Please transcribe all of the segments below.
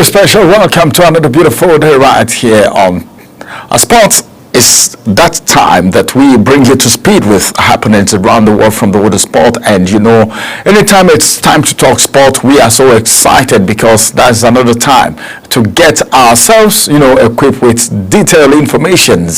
very special welcome to another beautiful day right here on Sports. It's that time that we bring you to speed with happenings around the world from the world of sport. And anytime it's time to talk sport, we are so excited because that's another time to get ourselves, equipped with detailed information.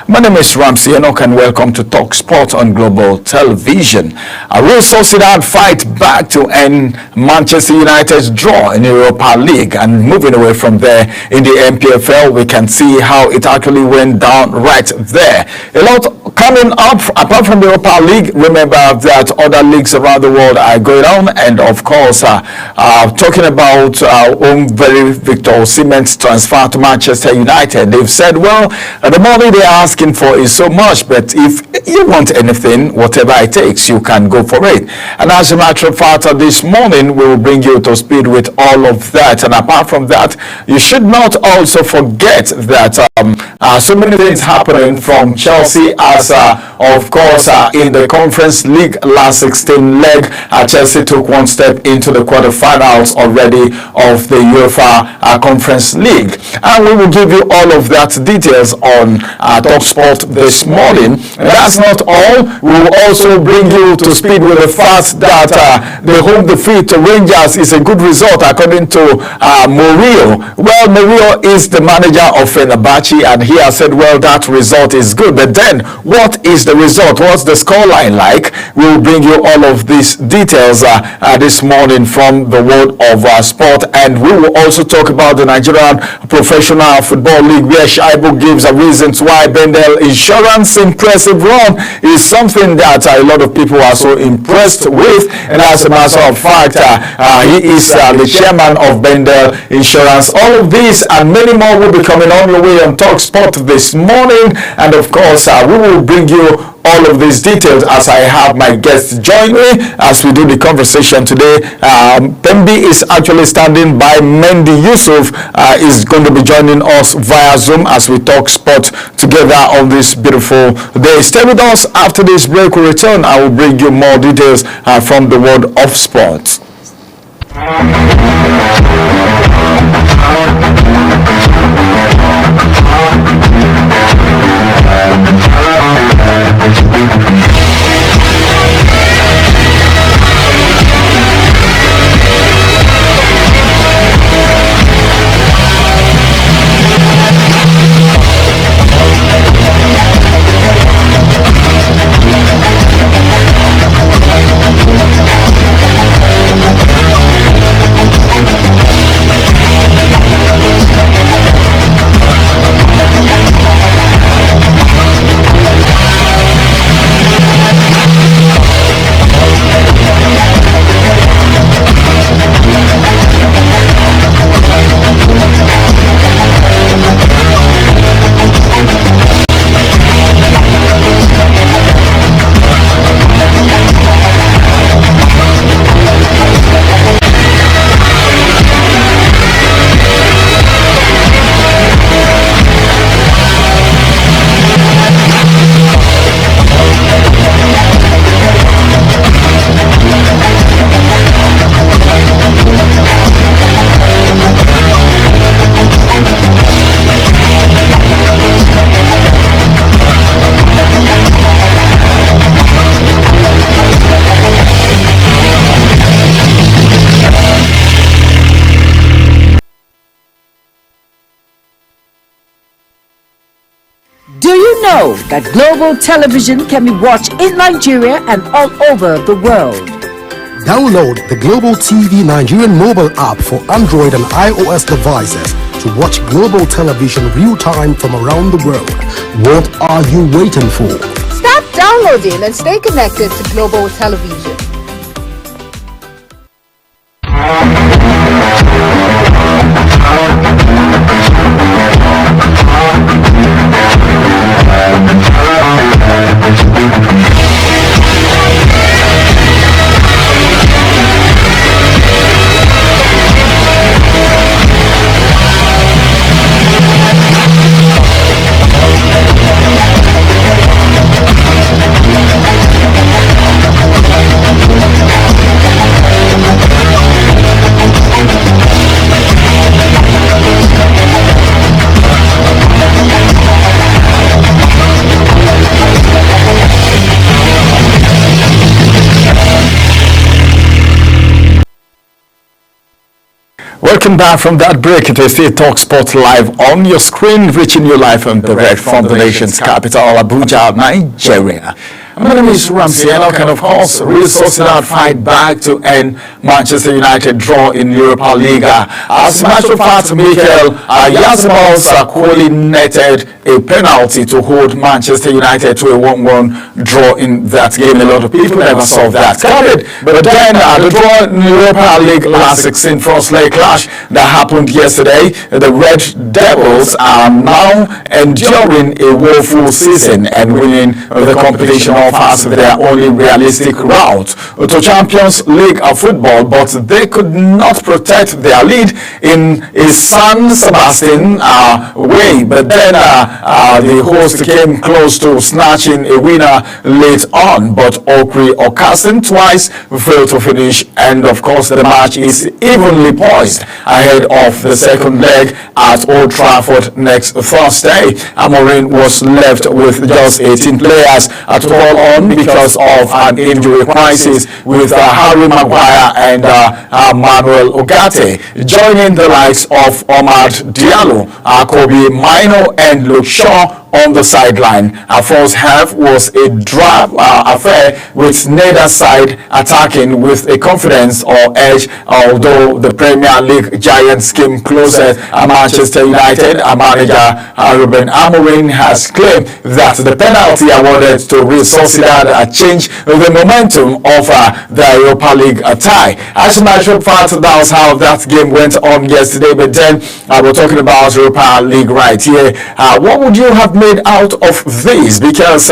My name is Ramsey Enoch and welcome to Talk Sport on Global Television. Real Sociedad fight back to end Manchester United's draw in the Europa League, and moving away from there in the MPFL, we can see how it actually went down right there. A lot coming up apart from the Europa League. Remember that other leagues around the world are going on, and of course talking about very Victor Osimhen's transfer to Manchester United. They've said, well, the money they're asking for is so much, but if you want anything, whatever it takes, you can go for it. And as a matter of fact, this morning we will bring you to speed with all of that. And apart from that, you should not also forget that so many things happening from Chelsea as of course in the Conference League last 16 leg. Chelsea took one step into the quarterfinals already of the UEFA Conference League, and we will give you all of that details on Talk Sport this morning. And that's not all. We will also bring you to speed with the fact that the home defeat to Rangers is a good result according to Mourinho. Well, Mourinho is the manager of Fenerbahce, and he has said, well, that result is good. But then, what is the result? What's the scoreline like? We will bring you all of these details this morning from the world of sport. And we will also talk about the Nigerian Professional Football League, where Shaibu gives a reasons why Bendel Insurance impressive run is something that a lot of people are so impressed with. And as a matter of fact, he is the chairman of Bendel Insurance. All of these and many more will be coming on your way on Talk Sport this morning. And of course, we will bring you all of these details as I have my guests join me as we do the conversation today. Tembi is actually standing by. Mendy Yusuf is going to be joining us via Zoom as we talk sport together on this beautiful day. Stay with us. After this break, we return. I will bring you more details from the world of sports. Do you know that Global Television can be watched in Nigeria and all over the world? Download the Global TV Nigerian mobile app for Android and iOS devices to watch Global Television real-time from around the world. What are you waiting for? Start downloading and stay connected to Global Television. Welcome back from that break. It is still Talk Sport live on your screen, reaching you live and direct from the nation's capital, Abuja, Nigeria. My name is Ramsey Enoch, and of course, Real Sociedad fight back to end Manchester United draw in Europa Liga. As a matter of fact, Mikel Oyarzabal coordinated a penalty to hold Manchester United to a 1-1 draw in that game. A lot of people never saw that coming. But then the draw in Europa League last 16 first leg clash that happened yesterday, the Red Devils are now enduring a woeful season and winning the competition offers their only realistic route to Champions League of football, but they could not protect their lead in a San Sebastian way. But then the host came close to snatching a winner late on, but Okri Okasin twice failed to finish, and of course the match is evenly poised ahead of the second leg at Old Trafford next Thursday. Amorim was left with just 18 players at all on because of an injury crisis with Harry Maguire and Manuel Ugarte, joining the likes of Omar Diallo, Kobe Mino and Luke Shaw on the sideline. Our first half was a drab affair with neither side attacking with a confidence or edge, although the Premier League giants came closer. Manchester United manager Ruben Amorim has claimed that the penalty awarded to Real Sociedad changed the momentum of the Europa League tie. As a matter of fact, that was how that game went on yesterday. But then we're talking about Europa League right here. What would you have made out of this? Because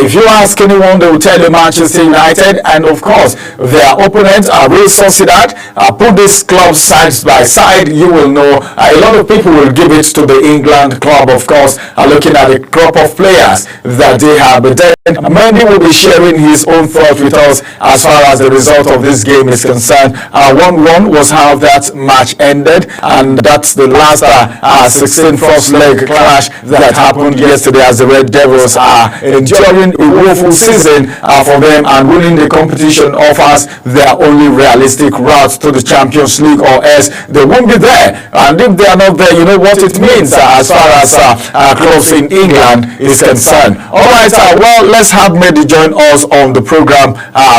if you ask anyone, they will tell you Manchester United and of course their opponent Real Sociedad. Put these clubs side by side, you will know a lot of people will give it to the England club, of course, looking at the crop of players that they have. But then Mendy will be sharing his own thoughts with us as far as the result of this game is concerned. 1-1 was how that match ended, and that's the last 16 first leg clash that happened yesterday, as the Red Devils are enduring a woeful season for them, and winning the competition offers their only realistic route to the Champions League, or else they won't be there. And if they are not there, you know what it means as far as clubs in England is concerned. Alright, well, let's have Mendy join us on the program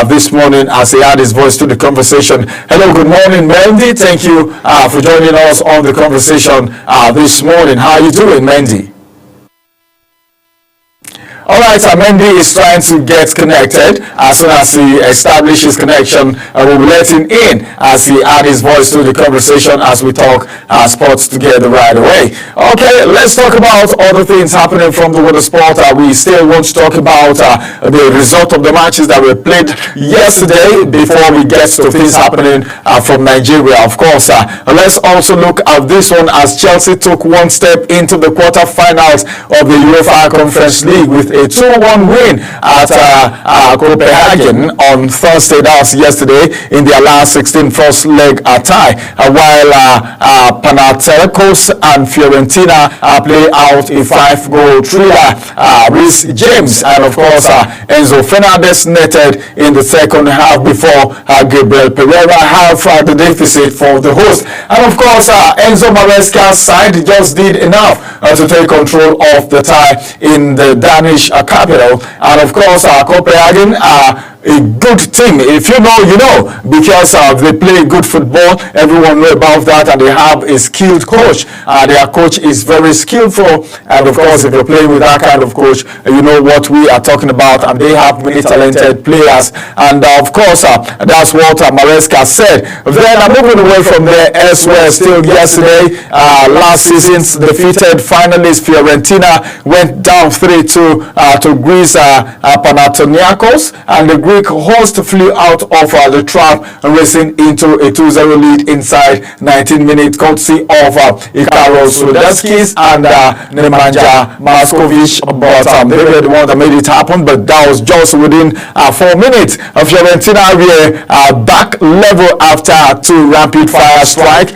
this morning as he add his voice to the conversation. Hello, good morning, Mendy. Thank you for joining us on the conversation this morning. How are you doing, Mendy? Alright, Mendy is trying to get connected. As soon as he establishes connection, we'll be letting in as he add his voice to the conversation as we talk sports together right away. Okay, let's talk about other things happening from the world of sport. We still want to talk about the result of the matches that were played yesterday before we get to things happening from Nigeria. Of course, let's also look at this one as Chelsea took one step into the quarterfinals of the UEFA Conference League with a 2-1 win at Copenhagen on Thursday. That was yesterday in their last 16 first leg tie, while Panathinaikos and Fiorentina play out a 5-goal thriller. Reece James and of course Enzo Fernandez netted in the second half before Gabriel Pereira half the deficit for the host. And of course Enzo Maresca's side just did enough to take control of the tie in the Danish capital. And of course Copenhagen a good team. If you know, you know, because they play good football. Everyone know about that, and they have a skilled coach. Their coach is very skillful, and of course if you're playing with that kind of coach, you know what we are talking about, and they have many talented players. And of course that's what Maresca said. Then moving away from there elsewhere, still yesterday, last season's defeated finalist Fiorentina went down 3-2 to Greece Panathinaikos, and the Greek host flew out of the trap, racing into a 2-0 lead inside 19 minutes, courtesy of Ikaros Rudeskis and Nemanja Maskovic. But they were the one that made it happen, but that was just within 4 minutes. Fiorentina were back level after 2 rapid fire strike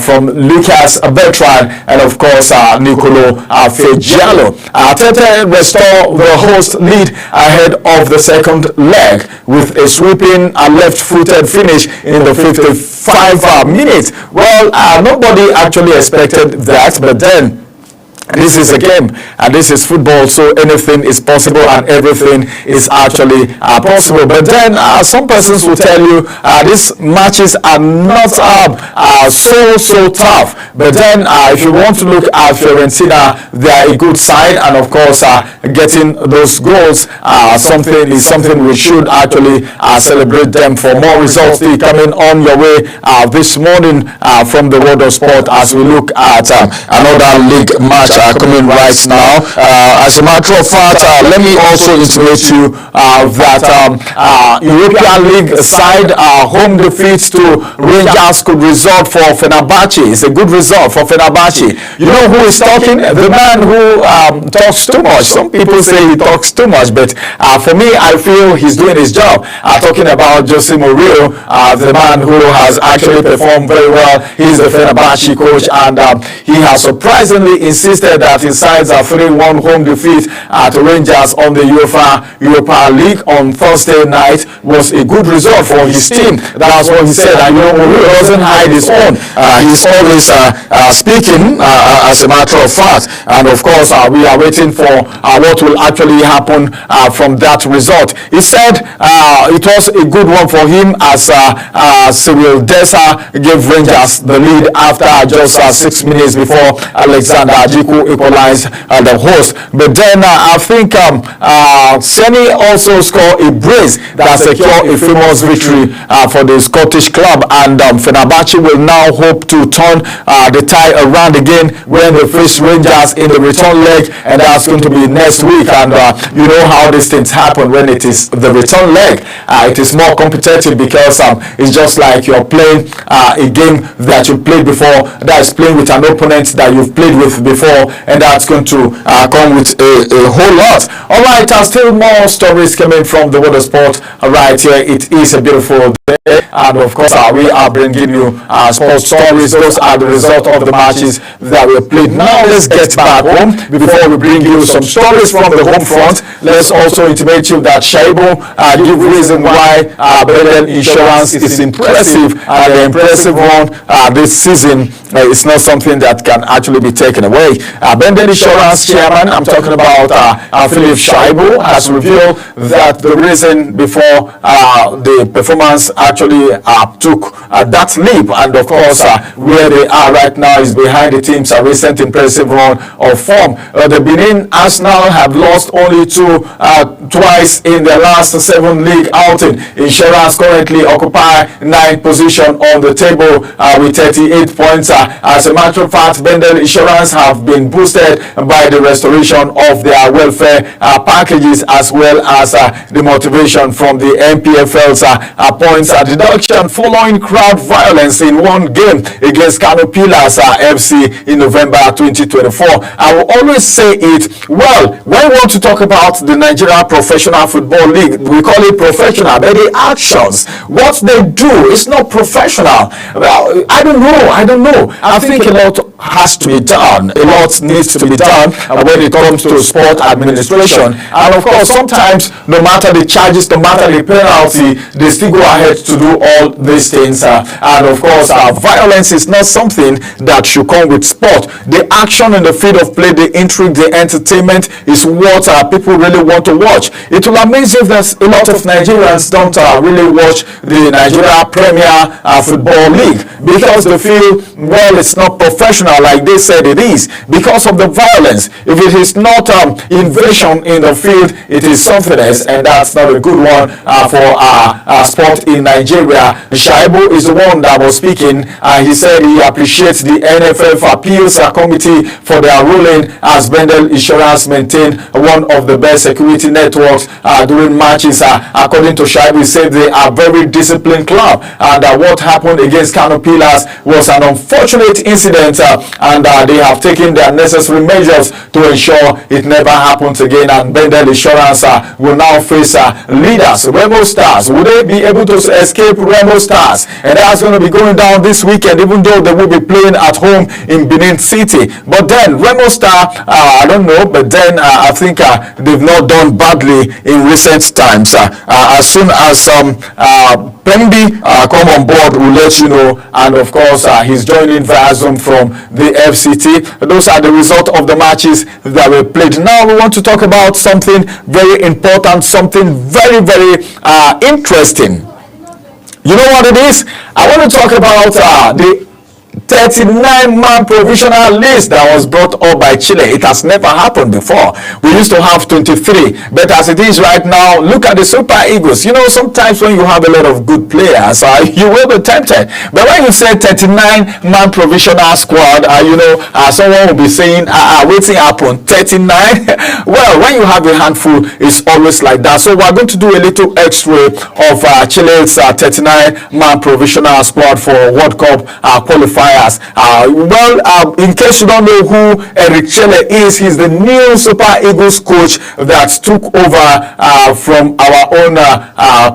from Lucas Bertrand and of course Nicolo Fegialo. Tete restore the host lead ahead of the second leg leg with a sweeping left-footed finish in the 55 minutes. Well, nobody actually expected that, but then this is a game and this is football, so anything is possible and everything is actually possible. But then some persons will tell you these matches are not so tough. But then if you want to look at Fiorentina, they are a good side, and of course getting those goals is something we should actually celebrate them for. More results coming on your way this morning from the world of sport as we look at another league match coming right now. As a matter of fact, let me also intimate you that European League side home defeats to Rangers could result for Fenerbahce. It's a good result for Fenerbahce. You know who is talking? The man who talks too much. Some people say he talks too much, but for me, I feel he's doing his job. Talking about Jose Mourinho, the man who has actually performed very well. He's the Fenerbahce coach, and he has surprisingly insisted that his sides are 3-1 home defeat at Rangers on the Europa League on Thursday night was a good result for his team. That's what he said. And you know, Mourinho doesn't hide his own. He's always speaking as a matter of fact. And of course, we are waiting for what will actually happen from that result. He said it was a good one for him as Cyril Dessers gave Rangers the lead after just 6 minutes before Alexander Ajiku equalized the host. But then I think Seni also scored a brace that secured a famous victory for the Scottish club, and Fenerbahce will now hope to turn the tie around again when they face Rangers in the return leg, and that's going to be next week. And you know how these things happen when it is the return leg. It is more competitive because it's just like you're playing a game that you played before, that is playing with an opponent that you've played with before, and that's going to come with a whole lot. All right, still more stories coming from the world of sport right here. It is a beautiful day, and of course we are bringing you sports stories. Those are the result of the matches that we played. Now let's get back home. Before we bring you some stories from the home front, let's also intimate you that Shaibu give reason why Bendel Insurance is impressive, and the impressive one this season is not something that can actually be taken away. Bendel Insurance chairman, I'm talking about Philip Shaibu, has revealed that the reason before the performance actually took that leap, and of course where they are right now is behind the team's recent impressive run of form. The Benin Arsenal have lost only twice in their last 7 league outing. Insurance currently occupy 9th position on the table with 38 points. As a matter of fact, Bendel Insurance have been boosted by the restoration of their welfare packages, as well as the motivation from the MPFL's points deduction following crowd violence in one game against Kano Pillars FC in November 2024. I will always say it, well, when we want to talk about the Nigeria Professional Football League, we call it professional, but the actions, what they do, is not professional. Well, I don't know. I think a lot has to be done. A lot needs to be done when it comes to sport administration. And of course, sometimes, no matter the charges, no matter the penalty, they still go ahead to do all these things. And of course, violence is not something that should come with sport. The action in the field of play, the intrigue, the entertainment is what people really want to watch. It will amaze you that a lot of Nigerians don't really watch the Nigeria Premier Football League because they feel, well, it's not professional like they said it is because of the violence. If it is not invasion in the field, it is something else, and that's not a good one for sport in Nigeria. Shaibu is the one that was speaking. He said he appreciates the NFF Appeals Committee for their ruling, as Bendel Insurance maintained one of the best security networks during matches. According to Shaibu, he said they are very disciplined club, and what happened against Kano Pillars was an unfortunate incident, and they have taken their necessary measures to ensure it never happens again. And Bendel Insurance will now face leaders, Rebel Stars. Will they be able to to escape Remo Stars, and that's going to be going down this weekend, even though they will be playing at home in Benin City. But then Remo Star, I don't know, but then I think they've not done badly in recent times. As soon as Pembi come on board, we'll let you know. And of course, he's joining via Zoom from the FCT. Those are the result of the matches that were played. Now we want to talk about something very important, something very, very interesting. You know what it is? I want to talk about the 39-man provisional list that was brought up by Chile. It has never happened before. We used to have 23, but as it is right now, look at the Super Eagles. You know, sometimes when you have a lot of good players, you will be tempted. But when you say 39-man provisional squad, someone will be saying, waiting happen, 39? Well, when you have a handful, it's always like that. So we're going to do a little x-ray of Chile's 39-man provisional squad for World Cup qualifiers. In case you don't know who Eric Chelle is, he's the new Super Eagles coach that took over from our own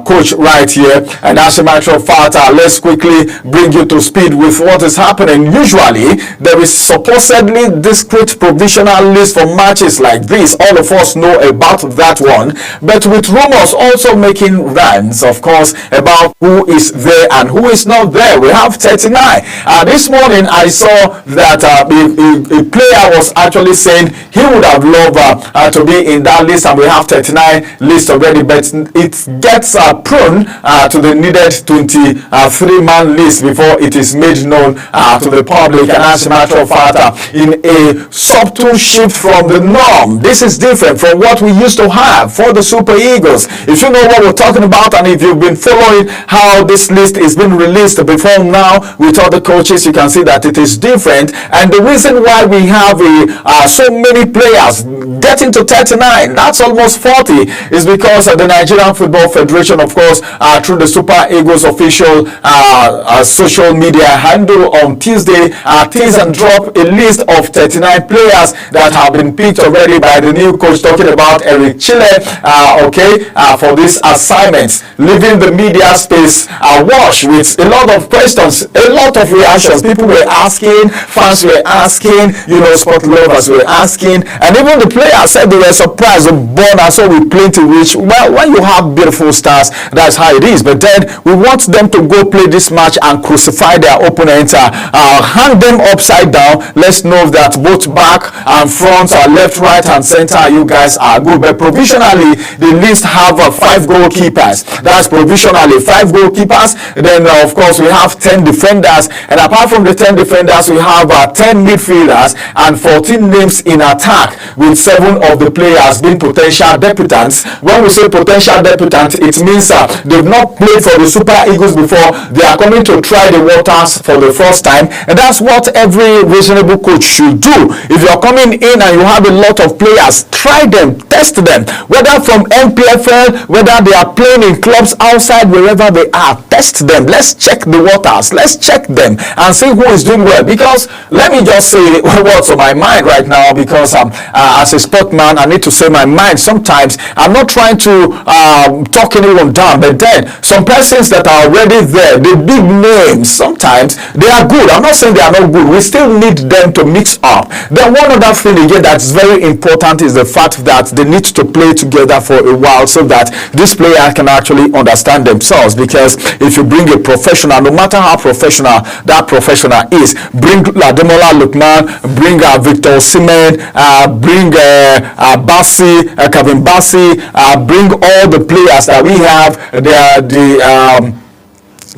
coach right here. And as a matter of fact, let's quickly bring you to speed with what is happening. Usually, there is supposedly discrete provisional list for matches like this. All of us know about that one. But with rumors also making rounds, of course, about who is there and who is not there. We have 39. This morning I saw that a player was actually saying he would have loved to be in that list, and we have 39 list already, but it gets prone to the needed 23-man list before it is made known to the public. And as a matter of fact, in a subtle shift from the norm, this is different from what we used to have for the Super Eagles. If you know what we're talking about, and if you've been following how this list is being released before now with other coaches, you can see that it is different. And the reason why we have so many players getting to 39, that's almost 40, is because the Nigerian Football Federation, of course, through the Super Eagles official social media handle on Tuesday, tease and drop a list of 39 players that have been picked already by the new coach, talking about Eric Chelle, for these assignments, leaving the media space awash with a lot of questions, a lot of reactions. People were asking, fans were asking, sport lovers were asking, and even the players said they were surprised. Born and so we plenty rich. Well, when you have beautiful stars, that's how it is. But then we want them to go play this match and crucify their opponent, hang them upside down. Let's know that both back and front, left, right, and center, you guys are good. But provisionally, the list have 5 goalkeepers. That's provisionally 5 goalkeepers. Then, of course, we have 10 defenders, and apart from the 10 defenders, we have 10 midfielders and 14 names in attack, with 7 of the players being potential debutants. When we say potential debutants, it means they've not played for the Super Eagles before. They are coming to try the waters for the first time, and that's what every reasonable coach should do. If you're coming in and you have a lot of players, try them, test them, whether from NPFL, whether they are playing in clubs outside, wherever they are, test them. Let's check the waters, let's check them and see who is doing well. Because let me just say what's on my mind right now, because as a sportman, I need to say my mind. Sometimes I'm not trying to talk anyone down, but then some persons that are already there, the big names, sometimes they are good. I'm not saying they are not good. We still need them to mix up. Then one other thing again that's very important is the fact that they need to play together for a while, so that this player can actually understand themselves. Because if you bring a professional, no matter how professional that professional is, bring Ademola Lookman, bring Victor Osimhen, bring Kevin Bassey, bring all the players that we have. They are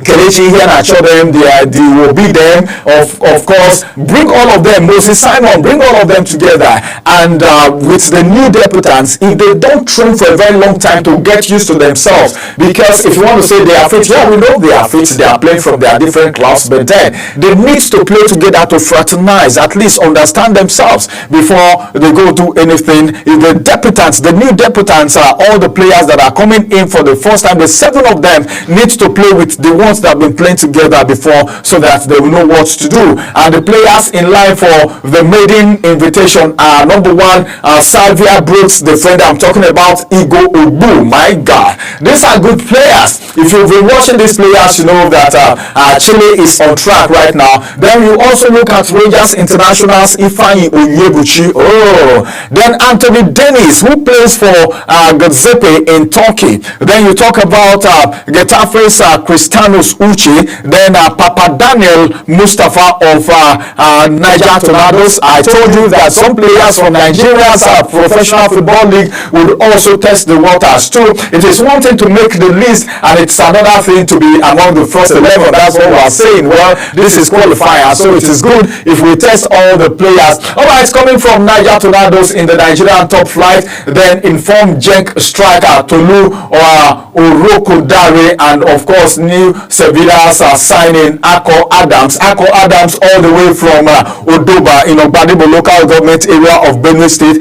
Kelechi Iheanacho, they will be them. Of course, bring all of them. Moses Simon, bring all of them together. And with the new debutants, if they don't train for a very long time to get used to themselves, because if you want to say they are fit, yeah, we know they are fit. They are playing from their different clubs, but then they need to play together to fraternize, at least understand themselves before they go do anything. If the debutants, the new debutants, are all the players that are coming in for the first time, the 7 of them need to play with the one months they have been playing together before, so that they will know what to do. And the players in line for the maiden invitation are number one, Salvia Brooks, the friend I'm talking about, Igo Ogbu. My God, these are good players. If you've been watching these players, you know that Chile is on track right now. Then you also look at Rangers Internationals, Ifeanyi Onyebuchi. Oh, then Anthony Dennis, who plays for Gazipe in Turkey. Then you talk about Getafe's Cristianos Uche. Then Papa Daniel Mustafa of Niger Tornadoes. I told you that some players from Nigeria's professional football league would also test the waters too. It is one thing to make the list, and it's another thing to be among the first 11. That's what we're saying. Well, this is qualifier, so it is good if we test all the players. All right, coming from Niger Tornadoes in the Nigerian top flight, then informed Genk striker Tolu Orokodare, and of course new Sevilla's signing Ako Adams. Ako Adams all the way from Odoba in Ogbadibo local government area of Benue State.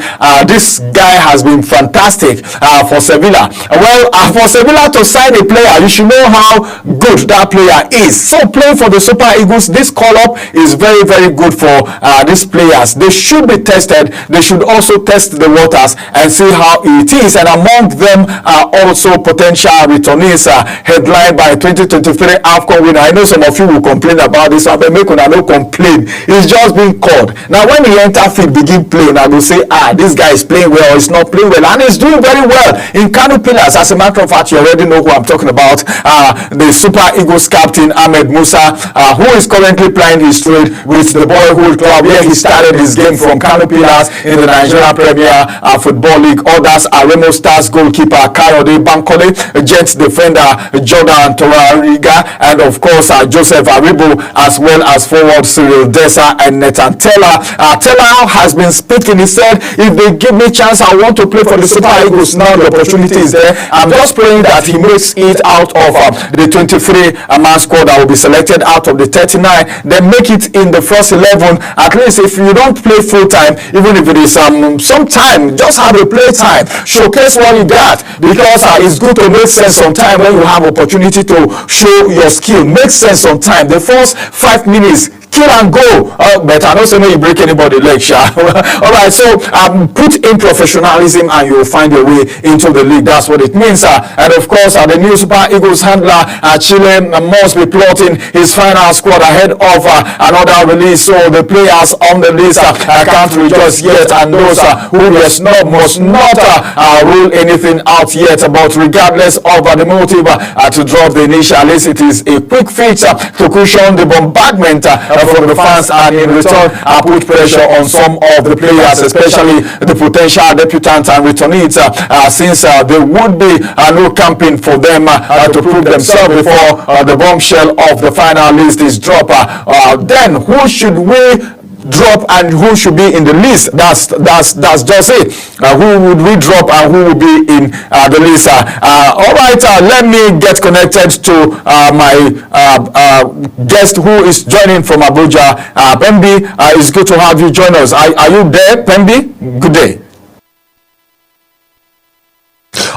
This guy has been fantastic for Sevilla. Well, for Sevilla to sign a player, you should know how good that player is. So playing for the Super Eagles, this call-up is very, very good for these players. They should be tested. They should also test the waters and see how it is. And among them are also potential returnees headlined by 2023 AFCON winner. I know some of you will complain about this, but make una no complain. He's just being called. Now when he enter field begin playing, I will say, this guy is playing well, he's not playing well, and he's doing very well in Kano Pillars. As a matter of fact, you already know who I'm talking about. The Super Eagles captain Ahmed Musa, who is currently playing his trade with the Boyhood Club, where he started his game from Kano Pillars in the Nigerian Premier Football League. Others are Remo Stars goalkeeper Kayode Bankole, Jets defender Jordan Torariga, and of course Joseph Aribo, as well as forward Cyril Dessa and Nathan Teller. Teller has been speaking. He said, if they give me chance, I want to play for the Super Eagles. Now the opportunity is there. I'm just praying that he makes it out of the 23-man squad that will be selected out of the 39. Then make it in the first 11. At least if you don't play full time, even if it is some time, just have a play time. Showcase what you got, because it's good to make sense on time when you have opportunity to show your skill. Make sense on time. The first 5 minutes, kill and go. But I don't say no, you break anybody leg, all right, so put in professionalism and you'll find your way into the league. That's what it means. And of course, the new Super Eagles handler Chile must be plotting his final squad ahead of another release. So the players on the list can't rejoice yet, and those who were snubbed must not rule anything out yet. But regardless of the motive to drop the initial list, it is a quick fix to cushion the bombardment from the fans, and in return put pressure on some of the players, especially the potential debutants and returnees, since there would be no camping for them to prove themselves before the bombshell of the final list is dropped. Then who should we drop and who should be in the list? That's just it. Who would we drop and who will be in the list? All right, let me get connected to my guest who is joining from Abuja. Pembi, it's good to have you join us. Are you there, Pembi? Good day.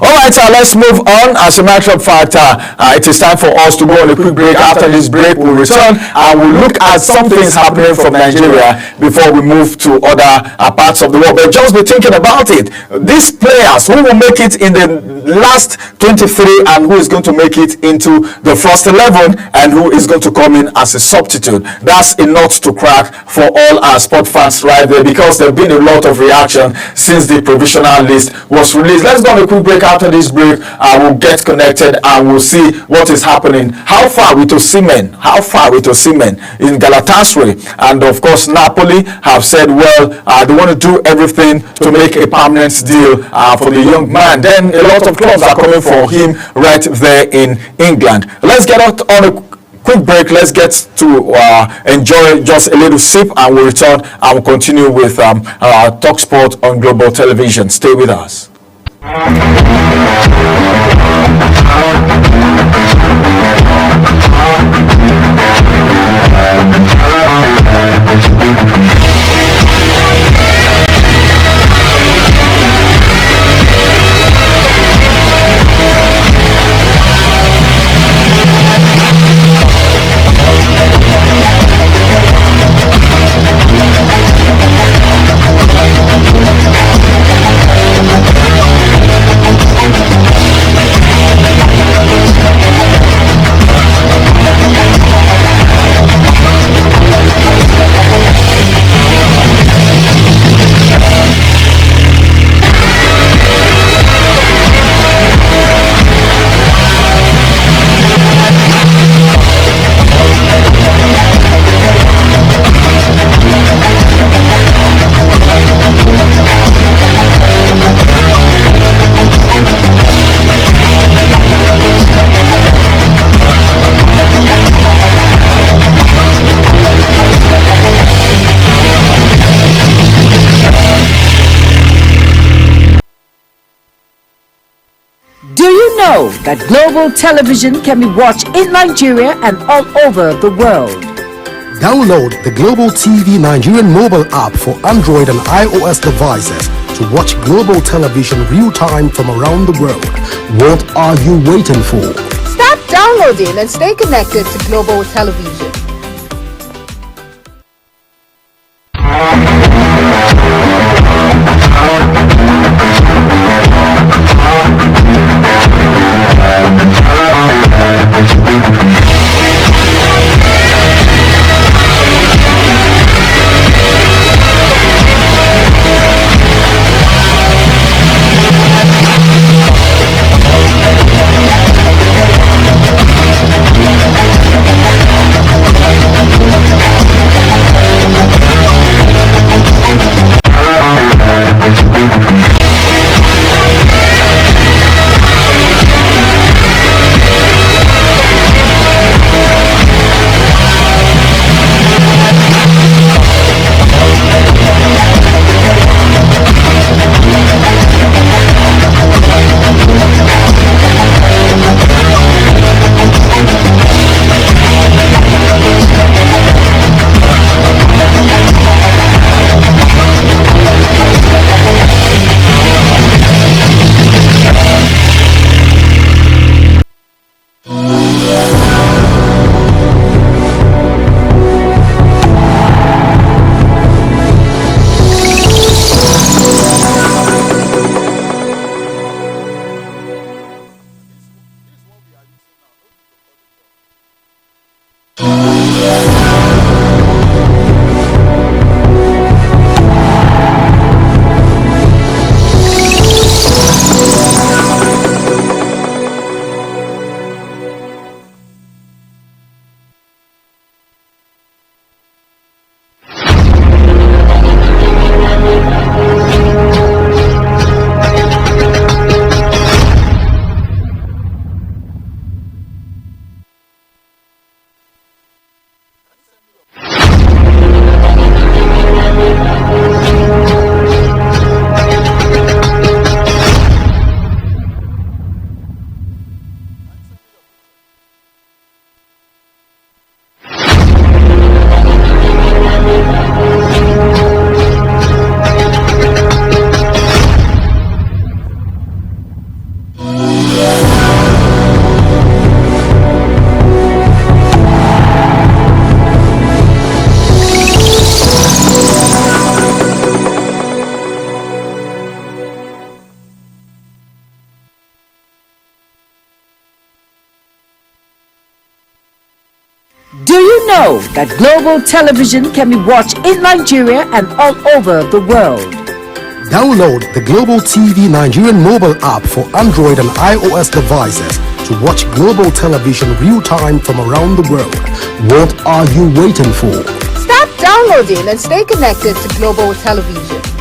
All right, let's move on. As a matter of fact, it is time for us to go on a quick break. After this break, we'll return and we'll look at some things happening from Nigeria before we move to other parts of the world. But just be thinking about it. These players, who will make it in the last 23 and who is going to make it into the first 11 and who is going to come in as a substitute. That's a nut to crack for all our sport fans right there, because there have been a lot of reaction since the provisional list was released. Let's go on a quick break. After this break, we'll get connected and we'll see what is happening. How far with Osimhen? How far with Osimhen in Galatasaray? And of course, Napoli have said, well, they want to do everything to make a permanent deal for the young man. Then a lot of clubs are coming for him right there in England. Let's get out on a quick break. Let's get to enjoy just a little sip, and we'll return and we'll continue with Talk Sport on Global Television. Stay with us. know that Global Television can be watched in Nigeria and all over the world? Download the Global TV Nigerian mobile app for Android and iOS devices to watch Global Television real time from around the world. What are you waiting for? Start downloading and stay connected to Global Television. Do you know that Global Television can be watched in Nigeria and all over the world? Download the Global TV Nigerian mobile app for Android and iOS devices to watch Global Television real time from around the world. What are you waiting for? Start downloading and stay connected to Global Television.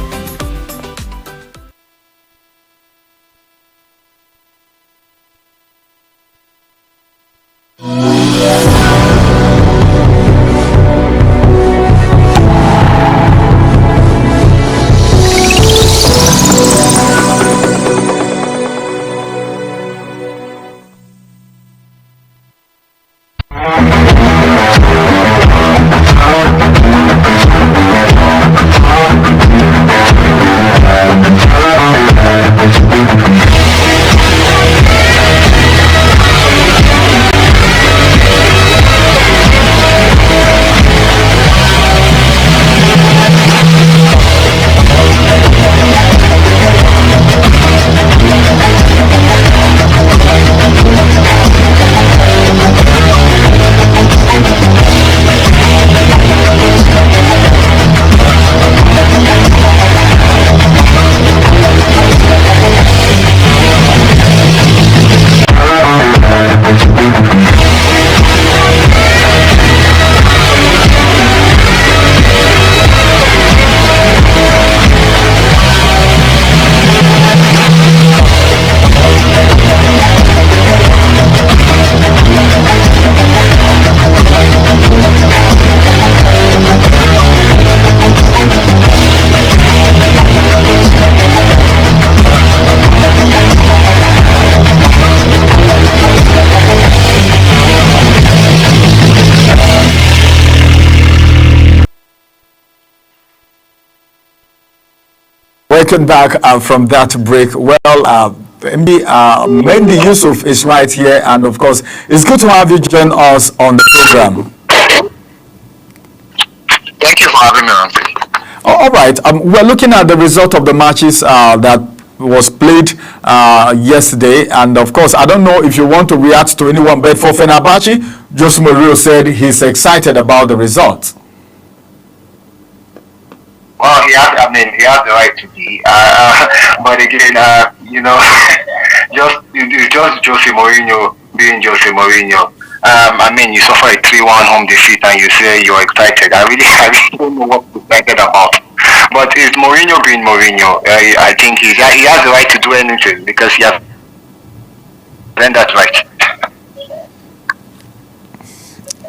welcome back from that break. Well, Mendy Yusuf is right here, and of course, it's good to have you join us on the program. Thank you for having me on. All right, we're looking at the result of the matches that was played yesterday, and of course, I don't know if you want to react to anyone, but for Fenerbahce, Jose Mourinho said he's excited about the result. Well, he has the right to be, but again, just Jose Mourinho being Jose Mourinho. You suffer a 3-1 home defeat and you say you're excited. I really don't know what to be excited about. But it's Mourinho being Mourinho. I think he has the right to do anything because he has earned that right.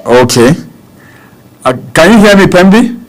Okay. Can you hear me, Pembi?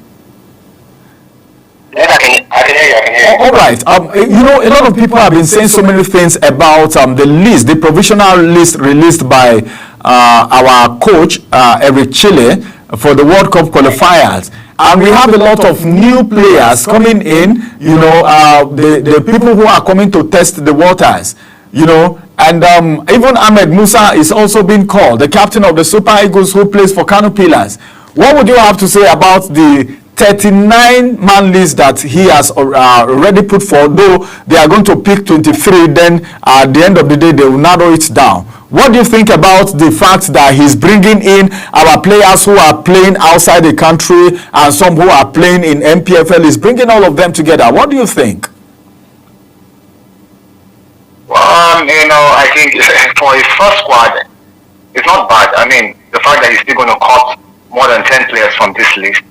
Yes, I can hear you. All right. A lot of people have been saying so many things about the provisional list released by our coach, Eric Chile, for the World Cup qualifiers. And we have a lot of new players coming in, the people who are coming to test the waters, and even Ahmed Musa is also being called, the captain of the Super Eagles who plays for Kano Pillars. What would you have to say about the 39-man list that he has already put forward, though they are going to pick 23, then at the end of the day, they will narrow it down. What do you think about the fact that he's bringing in our players who are playing outside the country and some who are playing in MPFL? He's bringing all of them together. What do you think? Well, I think for his first squad, it's not bad. The fact that he's still going to cut more than 10 players from this list.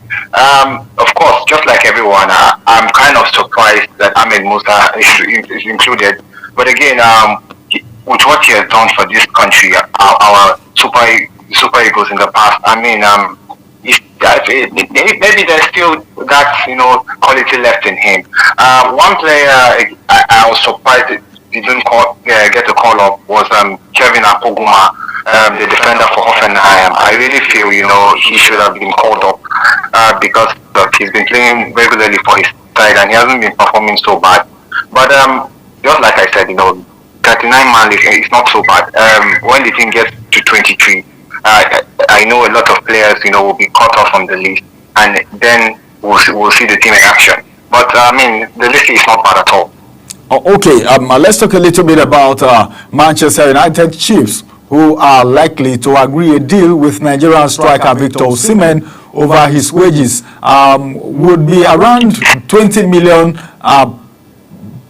Of course, just like everyone, I'm kind of surprised that Ahmed Musa is included. But again, with what he has done for this country, our Super Eagles in the past, maybe there's still that quality left in him. One player I was surprised he didn't get a call up was Kevin Apoguma, the defender for Hoffenheim. I really feel he should have been called up because he's been playing regularly for his side and he hasn't been performing so bad. But just like I said, 39-man is not so bad. When the team gets to 23, I know a lot of players will be cut off from the list, and then we'll see the team in action. But the list is not bad at all. Okay, let's talk a little bit about Manchester United Chiefs, who are likely to agree a deal with Nigerian striker Victor Osimhen over his wages. Would be around 20 million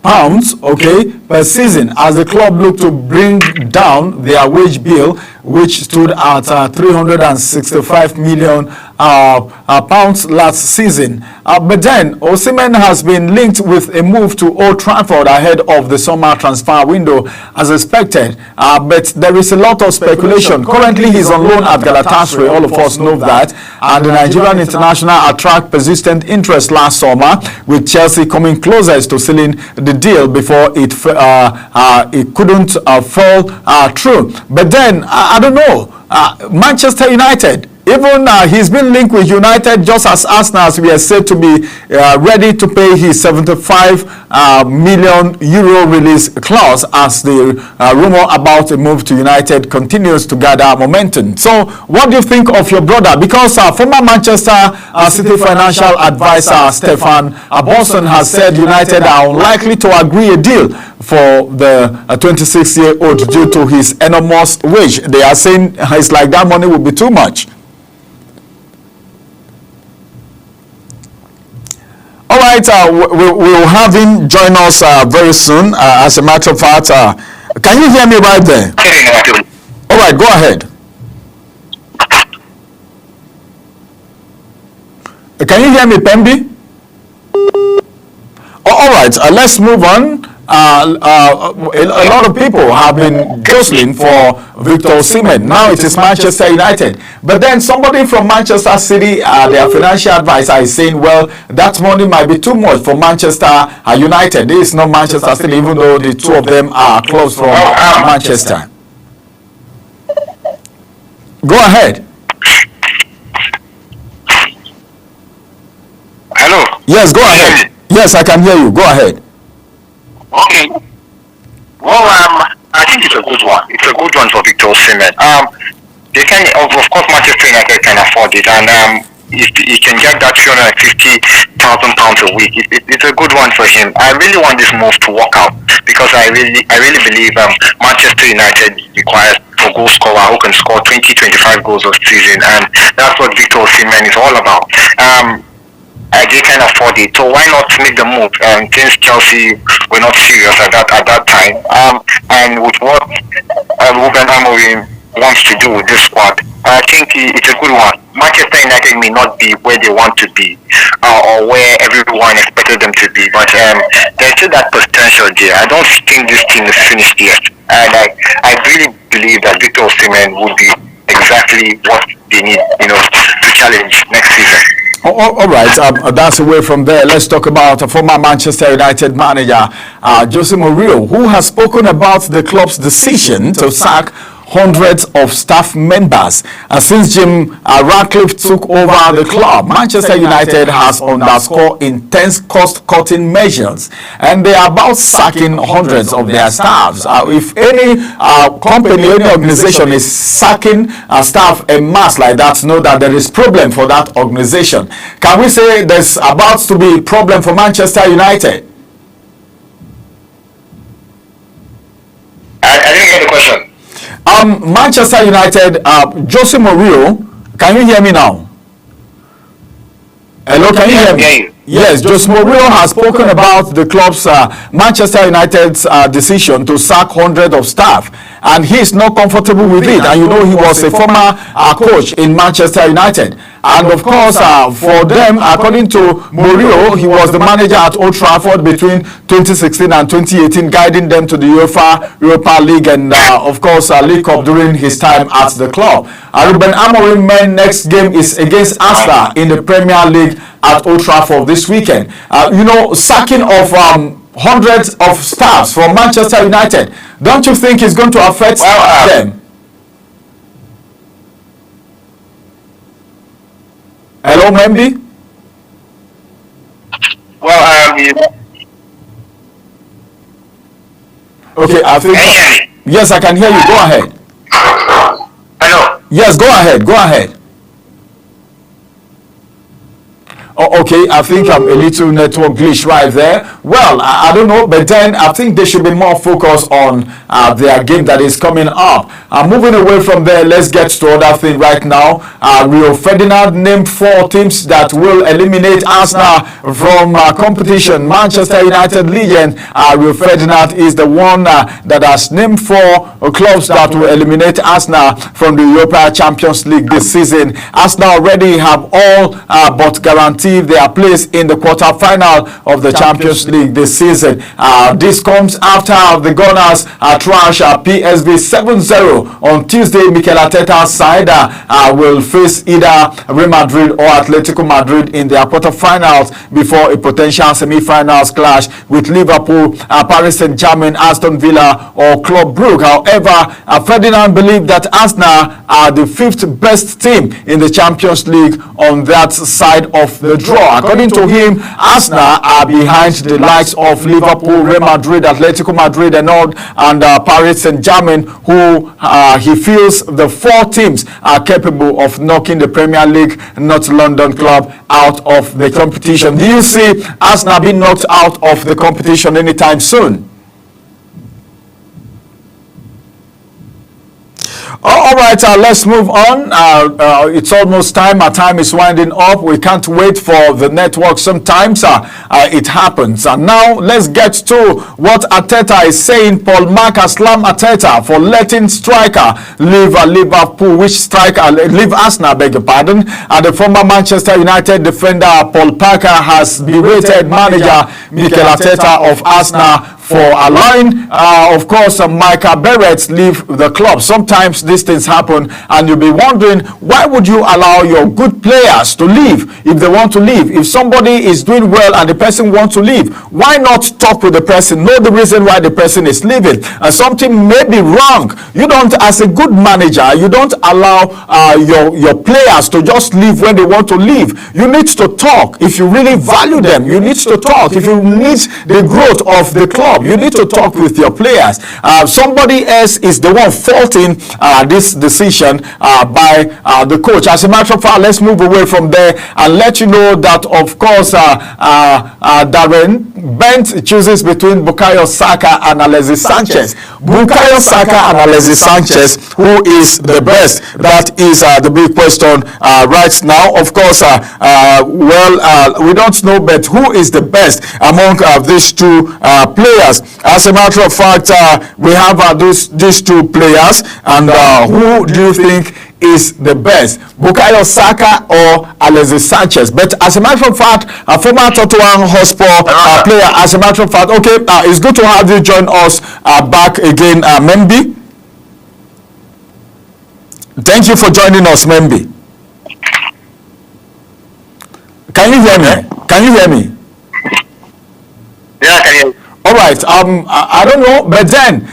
pounds, per season, as the club look to bring down their wage bill, which stood at 365 million pounds last season. But then Osimhen has been linked with a move to Old Trafford ahead of the summer transfer window as expected. But there is a lot of speculation. Currently he's on loan at Galatasaray, all of us know that. And the Nigerian international attract persistent interest last summer, with Chelsea coming closest to sealing the deal before it couldn't fall through. But then I don't know, Manchester United, even he's been linked with United, just as Arsenal, as we are said to be ready to pay his 75 million euro release clause, as the rumor about a move to United continues to gather momentum. So what do you think of your brother? Because former Manchester City financial advisor Stefan Aborson has said United are unlikely to agree a deal for the 26-year-old due to his enormous wage. They are saying it's like that money will be too much. All right, we'll have him join us very soon. As a matter of fact, can you hear me right there? All right, go ahead. Can you hear me, Pembi? All right, let's move on. A lot of people have been jostling for Victor Osimhen. Now it is Manchester United. But then somebody from Manchester City, their financial advisor, is saying, well, that money might be too much for Manchester United. This is not Manchester City, even though the two of them are close from Manchester. Go ahead. Hello? Yes, go ahead. Yes, I can hear you. Go ahead. Victor Osimhen. They can, of course, Manchester United can afford it, and if he can get that £350,000 a week, it's a good one for him. I really want this move to work out because I really believe Manchester United requires a goal scorer who can score 20-25 goals a season, and that's what Victor Osimhen is all about. They can afford it, so why not make the move? Since Chelsea were not serious at that time, and with what Ruben Amorim wants to do with this squad, I think it's a good one. Manchester United may not be where they want to be, or where everyone expected them to be, but there's still that potential there. I don't think this team is finished yet, and I really believe that Victor Osimhen would be exactly what they need, to challenge next season. All right, that's away from there. Let's talk about a former Manchester United manager, Jose Mourinho, who has spoken about the club's decision to sack hundreds of staff members. Since Jim Ratcliffe took over the club, Manchester United has underscored intense cost-cutting measures, and they are about sacking hundreds of their staffs. If any company, any organization is sacking staff en masse like that, know that there is problem for that organization. Can we say there's about to be a problem for Manchester United? I didn't get the question. Manchester United, Jose Mourinho, can you hear me now? Hello, can you hear me? Yes, Jose Mourinho has spoken about the club's Manchester United's decision to sack hundreds of staff, and he is not comfortable with it. And he was a former coach in Manchester United. And of course, for them, according to Mourinho, he was the manager at Old Trafford between 2016 and 2018, guiding them to the Europa League and, of course, League Cup during his time at the club. Ruben Amorim's next game is against Arsenal in the Premier League at Old Trafford this weekend. Sacking of hundreds of staffs from Manchester United, don't you think it's going to affect them? Hello, Membi? Okay, I think... Can you hear me? Yes, I can hear you. Go ahead. Hello? Yes, go ahead. Go ahead. Oh, okay, I think I'm a little network glitch right there. Well, I don't know, but then I think they should be more focused on their game that is coming up. Moving away from there, let's get to other thing right now. Rio Ferdinand named 4 teams that will eliminate Arsenal from competition. Manchester United legend Rio Ferdinand is the one that has named 4 clubs that will eliminate Arsenal from the Europa Champions League this season. Arsenal already have all but guaranteed their place in the quarter-final of the Champions League this season. This comes after the Gunners trash PSV 7-0 on Tuesday. Mikel Arteta's side will face either Real Madrid or Atletico Madrid in their quarter-finals before a potential semi-finals clash with Liverpool, Paris Saint-Germain, Aston Villa or Club Brugge. However, Ferdinand believed that Arsenal are the 5th best team in the Champions League on that side of the draw. According to him, Arsenal are behind the likes of Liverpool, Real Madrid, Atletico Madrid and Paris Saint-Germain, who he feels the 4 teams are capable of knocking the Premier League North London club out of the competition. Do you see Arsenal being knocked out of the competition anytime soon? All right, let's move on. It's almost time. Our time is winding up. We can't wait for the network. Sometimes it happens. And now let's get to what Arteta is saying. Paul Mark slammed Arteta for letting striker leave Liverpool, leave Arsenal, beg your pardon. The former Manchester United defender Paul Parker has berated manager Mikel Arteta of Arsenal for allowing, of course, Micah Barrett leave the club. Sometimes these things happen, and you'll be wondering, why would you allow your good players to leave if they want to leave? If somebody is doing well and the person wants to leave, why not talk with the person, know the reason why the person is leaving? Something may be wrong. You don't, as a good manager, you don't allow your players to just leave when they want to leave. You need to talk. If you really value them, you need to talk. If you need the growth of the club, job. You need to talk with your players. Somebody else is the one faulting this decision by the coach. As a matter of fact, let's move away from there and let you know that, of course, Darren Bent chooses between Bukayo Saka and Alexis Sanchez. Bukayo Saka and Alexis Sanchez, who is the best? That is the big question right now. Of course, we don't know, but who is the best among these two players? As a matter of fact, we have these two players, and who do you think is the best, Bukayo Saka or Alexis Sanchez? But as a matter of fact, a former Tottenham Hotspur player, as a matter of fact, okay, it's good to have you join us back again, Membi. Thank you for joining us, Membi. Can you hear me? Can you hear me? Yeah, I can hear you. All right. I don't know, but then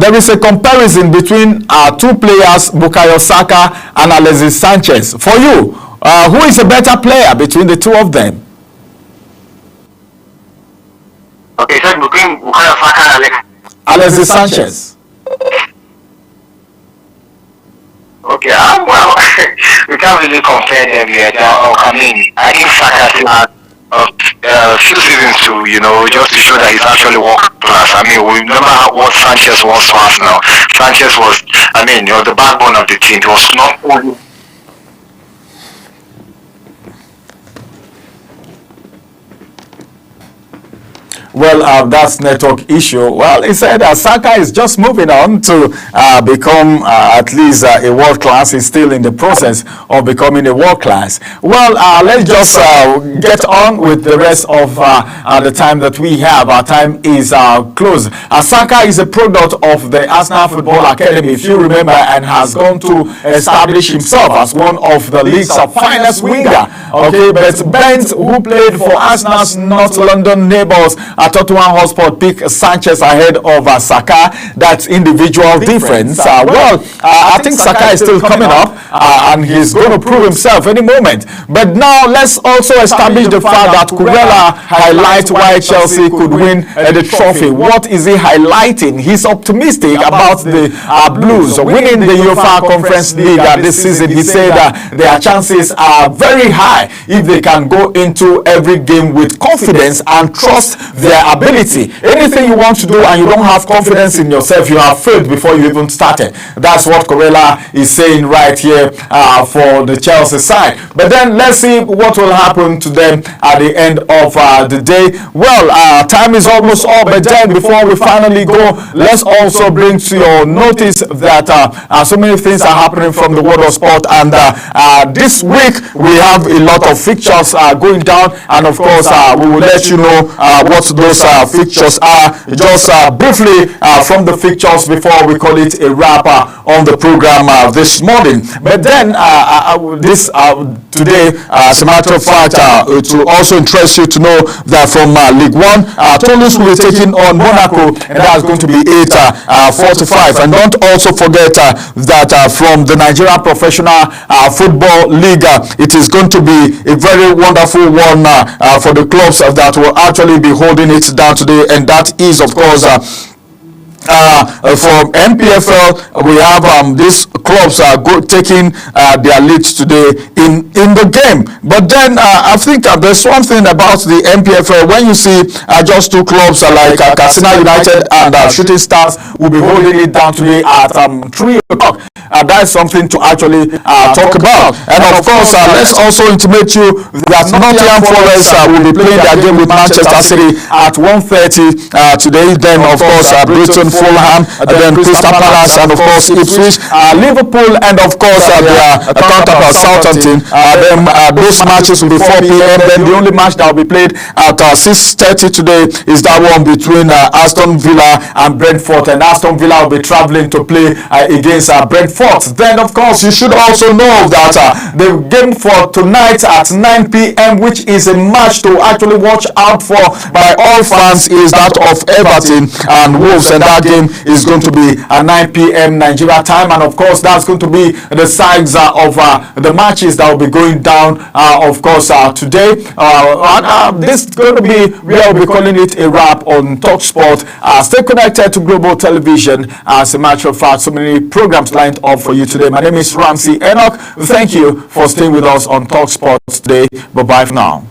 there is a comparison between two players, Bukayo Saka and Alexis Sanchez. For you, who is a better player between the two of them? Okay, so between Bukayo Saka and Alexis Sanchez. Okay, well, we can't really compare them yet. I mean, I think Saka still had a few seasons to, just to show that he's actually world class. I mean, we remember what Sanchez was for us now. Sanchez was, the backbone of the team. He was not only. Well, that's network issue. Well, he said Saka is just moving on to become at least a world class. He's still in the process of becoming a world class. Well, let's just get on with the rest of the time that we have. Our time is close. Saka is a product of the Arsenal Football Academy, if you remember, and has gone to establish himself as one of the league's finest winger. Okay, but Bent, who played for Arsenal's North London neighbours, Tottenham Hotspur, pick Sanchez ahead of Saka. That's individual difference. I think Saka is still coming up, and he's going to prove himself any moment. But now let's also establish the fact that Kurela highlights why Chelsea could win the trophy. What is he highlighting? He's optimistic about the Blues winning the UEFA Conference League this season. He said their chances are very high if they can go into every game with confidence and trust their ability. Anything you want to do and you don't have confidence in yourself, you have failed before you even started. That's what Kurela is saying right here for the Chelsea side. But then let's see what will happen to them at the end of the day. Well, time is almost up, but then before we finally go, let's also bring to your notice that so many things are happening from the world of sport, and this week we have a lot of fixtures going down, and of course we will let you know what those fixtures are just briefly from the fixtures before we call it a wrap on the program this morning. But then today, as a matter of fact, it will also interest you to know that from League One, Toulouse will be taking on Monaco, and that's going to be 8:45. And don't also forget that from the Nigeria Professional Football League, it is going to be a very wonderful one for the clubs that will actually be holding it down today, and that is, of course, from MPFL, we have these clubs taking their leads today in the game. But then I think there's one thing about the MPFL. When you see just two clubs like Katsina United and Shooting Stars will be holding it down today at 3 o'clock. That's something to actually talk about. And of course, let's also intimate you that Nottingham Forest will be playing their game with Manchester City at 1:30 today. Then, of course, Brighton, Fulham, then Crystal Palace, and of course Ipswich, Liverpool, and of course their counterpart Southampton. Then those matches will be 4 p.m. Then the only match that will be played at 6:30 today is that one between Aston Villa and Brentford, and Aston Villa will be traveling to play against Brentford. Then, of course, you should also know that the game for tonight at 9 p.m., which is a match to actually watch out for by all fans, is that of Everton and Wolves, and that that game is going to be at 9 p.m. Nigeria time, and of course that's going to be the sides of the matches that will be going down of course today. This is going to be, we'll be calling it a wrap on TalkSport. Stay connected to Global Television. As a matter of fact, so many programs lined up for you today. My name is Ramsey Enoch. Thank you for staying with us on TalkSport today. Bye bye for now.